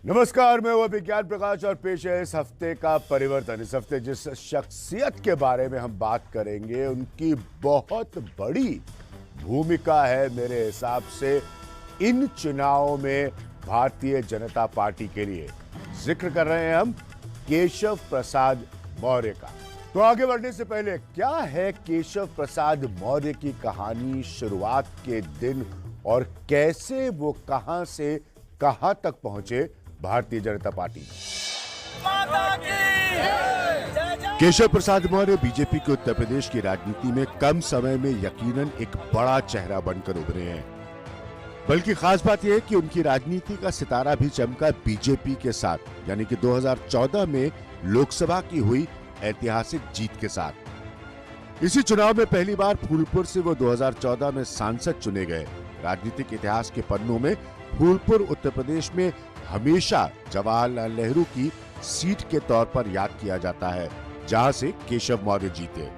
नमस्कार, मैं हूं विज्ञान प्रकाश और पेश है इस हफ्ते का परिवर्तन। इस हफ्ते जिस शख्सियत के बारे में हम बात करेंगे उनकी बहुत बड़ी भूमिका है मेरे हिसाब से इन चुनावों में भारतीय जनता पार्टी के लिए। जिक्र कर रहे हैं हम केशव प्रसाद मौर्य का। तो आगे बढ़ने से पहले, क्या है केशव प्रसाद मौर्य की कहानी, शुरुआत के दिन और कैसे वो कहां से कहां तक पहुंचे भारतीय जनता पार्टी। केशव प्रसाद मौर्य बीजेपी के उत्तर प्रदेश की राजनीति में कम समय में यकीनन एक बड़ा चेहरा बनकर उभरे हैं। बल्कि खास बात यह है कि उनकी राजनीति का सितारा भी चमका बीजेपी के साथ, यानी कि 2014 में लोकसभा की हुई ऐतिहासिक जीत के साथ। इसी चुनाव में पहली बार फूलपुर से वो 2014 में सांसद चुने गए। राजनीतिक इतिहास के पन्नों में फूलपुर उत्तर प्रदेश में हमेशा जवाहरलाल नेहरू की सीट के तौर पर याद किया जाता है, जहां से केशव मौर्य जीते।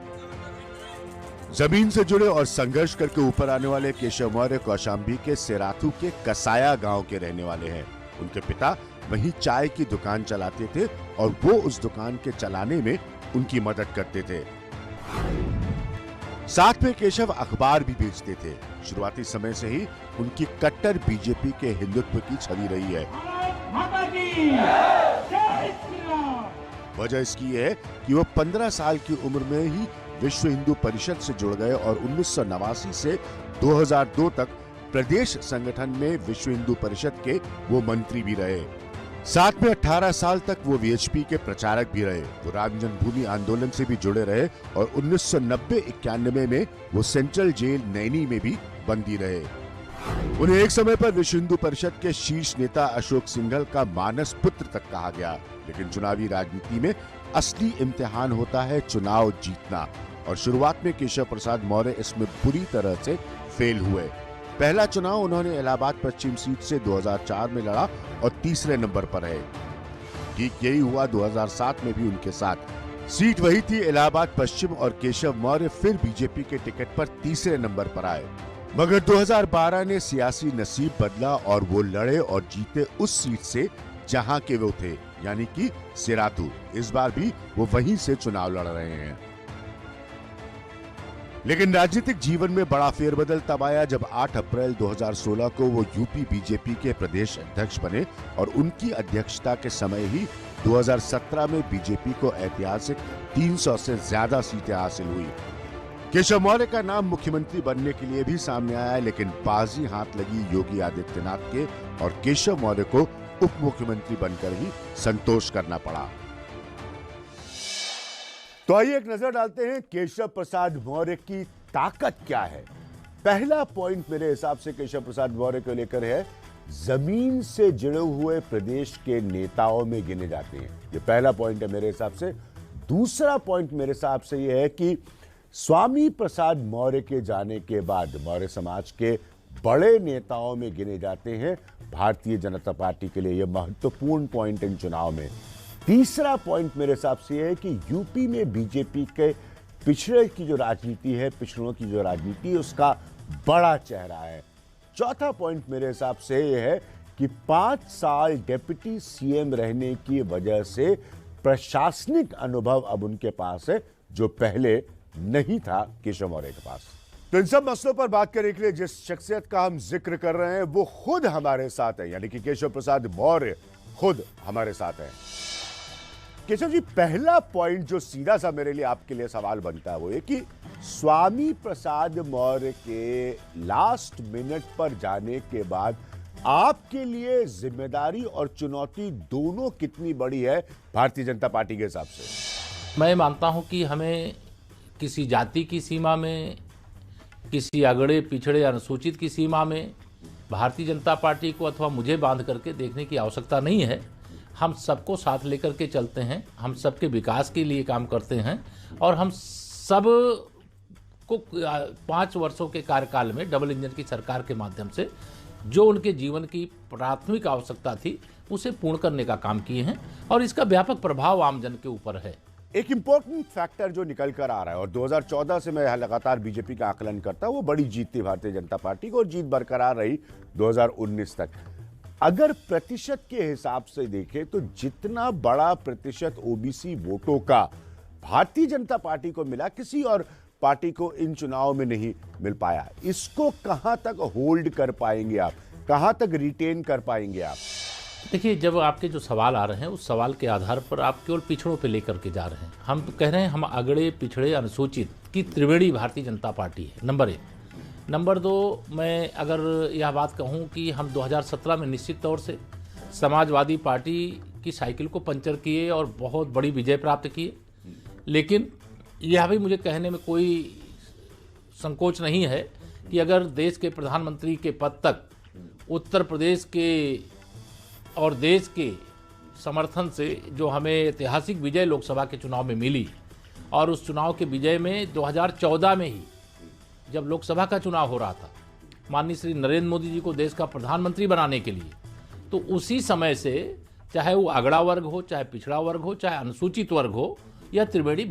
जमीन से जुड़े और संघर्ष करके ऊपर आने वाले केशव मौर्य कौशाम्बी के सेराथू के कसाया गांव के रहने वाले हैं। उनके पिता वहीं चाय की दुकान चलाते थे और वो उस दुकान के चलाने में उनकी मदद करते थे। साथ में केशव अखबार भी बेचते थे। शुरुआती समय से ही उनकी कट्टर बीजेपी के हिंदुत्व की छवि रही है। वजह इसकी है कि वो 15 साल की उम्र में ही विश्व हिंदू परिषद से जुड़ गए और 1989 से 2002 तक प्रदेश संगठन में विश्व हिंदू परिषद के वो मंत्री भी रहे। साथ में 18 साल तक वो वीएचपी के प्रचारक भी रहे। वो राम जन्मभूमि आंदोलन से भी जुड़े रहे और 1990-91 में वो सेंट्रल जेल नैनी में भी बंदी रहे। उन्हें एक समय पर विश्व हिंदू परिषद के शीर्ष नेता अशोक सिंघल का मानस पुत्र तक कहा गया। लेकिन चुनावी राजनीति में असली इम्तिहान होता है चुनाव जीतना, और शुरुआत में केशव प्रसाद मौर्य इसमें बुरी तरह से फेल हुए। पहला चुनाव उन्होंने इलाहाबाद पश्चिम सीट से 2004 में लड़ा और तीसरे नंबर पर है। ठीक यही हुआ 2007 में भी उनके साथ। सीट वही थी इलाहाबाद पश्चिम और केशव मौर्य फिर बीजेपी के टिकट पर तीसरे नंबर पर आए। मगर 2012 ने सियासी नसीब बदला और वो लड़े और जीते उस सीट से जहां के वो थे, यानी कि सेराथू। इस बार भी वो वहीं से चुनाव लड़ रहे हैं। लेकिन राजनीतिक जीवन में बड़ा फेरबदल तब आया जब 8 अप्रैल 2016 को वो यूपी बीजेपी के प्रदेश अध्यक्ष बने और उनकी अध्यक्षता के समय ही 2017 में बीजेपी को ऐतिहासिक 300 से ज्यादा सीटें हासिल हुई। केशव मौर्य का नाम मुख्यमंत्री बनने के लिए भी सामने आया, लेकिन बाजी हाथ लगी योगी आदित्यनाथ के और केशव मौर्य को उप मुख्यमंत्री बनकर ही संतोष करना पड़ा। तो आइए एक नजर डालते हैं केशव प्रसाद मौर्य की ताकत क्या है। पहला पॉइंट मेरे हिसाब से केशव प्रसाद मौर्य को लेकर है, जमीन से जुड़े हुए प्रदेश के नेताओं में गिने जाते हैं। ये पहला पॉइंट है मेरे हिसाब से। दूसरा पॉइंट मेरे हिसाब से यह है कि स्वामी प्रसाद मौर्य के जाने के बाद मौर्य समाज के बड़े नेताओं में गिने जाते हैं भारतीय जनता पार्टी के लिए। यह महत्वपूर्ण पॉइंट इन चुनाव में। तीसरा पॉइंट मेरे हिसाब से है कि यूपी में बीजेपी के पिछड़े की जो राजनीति है, पिछड़ों की जो राजनीति है, उसका बड़ा चेहरा है। चौथा पॉइंट मेरे हिसाब से यह है कि 5 साल डिप्टी सीएम रहने की वजह से प्रशासनिक अनुभव अब उनके पास है, जो पहले नहीं था केशव मौर्य के पास। तो इन सब मसलों पर बात करने के लिए जिस शख्सियत का हम जिक्र कर रहे हैं वो खुद हमारे साथ है, यानी कि केशव प्रसाद मौर्य खुद हमारे साथ है। केशव जी, पहला पॉइंट जो सीधा सा मेरे लिए आपके लिए सवाल बनता है वो ये कि स्वामी प्रसाद मौर्य के लास्ट मिनट पर जाने के बाद आपके लिए जिम्मेदारी और चुनौती दोनों कितनी बड़ी है भारतीय जनता पार्टी के हिसाब से? मैं मानता हूं कि हमें किसी जाति की सीमा में, किसी अगड़े पिछड़े अनुसूचित की सीमा में भारतीय जनता पार्टी को अथवा मुझे बांध करके देखने की आवश्यकता नहीं है। हम सबको साथ लेकर के चलते हैं, हम सबके विकास के लिए काम करते हैं और हम सब को 5 वर्षों के कार्यकाल में डबल इंजन की सरकार के माध्यम से जो उनके जीवन की प्राथमिक आवश्यकता थी उसे पूर्ण करने का काम किए हैं और इसका व्यापक प्रभाव आम जन के ऊपर है। एक इंपॉर्टेंट फैक्टर जो निकल कर आ रहा है और 2014 से मैं लगातार बीजेपी का आकलन करता हूं, वो बड़ी जीत थी भारतीय जनता पार्टी को और जीत बरकरार रही 2019 तक। अगर प्रतिशत के हिसाब से देखें तो जितना बड़ा प्रतिशत ओबीसी वोटों का भारतीय जनता पार्टी को मिला, किसी और पार्टी को इन चुनाव में नहीं मिल पाया। इसको कहां तक होल्ड कर पाएंगे आप, कहां तक रिटेन कर पाएंगे आप? देखिए, जब आपके जो सवाल आ रहे हैं उस सवाल के आधार पर आप केवल पिछड़ों पे लेकर के जा रहे हैं। हम तो कह रहे हैं हम अगड़े पिछड़े अनुसूचित की त्रिवेणी भारतीय जनता पार्टी है, नंबर 1। नंबर 2, मैं अगर यह बात कहूं कि हम 2017 में निश्चित तौर से समाजवादी पार्टी की साइकिल को पंचर किए और बहुत बड़ी विजय प्राप्त किए, लेकिन यह भी मुझे कहने में कोई संकोच नहीं है कि अगर देश के प्रधानमंत्री के पद तक उत्तर प्रदेश के और देश के समर्थन से जो हमें ऐतिहासिक विजय लोकसभा के चुनाव में मिली, और उस चुनाव के विजय में 2014 में ही जब लोकसभा का चुनाव हो रहा था माननीय श्री नरेंद्र मोदी जी को देश का प्रधानमंत्री बनाने के लिए, तो उसी समय से चाहे वो अगड़ा वर्ग हो, चाहे पिछड़ा वर्ग हो, चाहे अनुसूचित वर्ग हो, या त्रिवेणी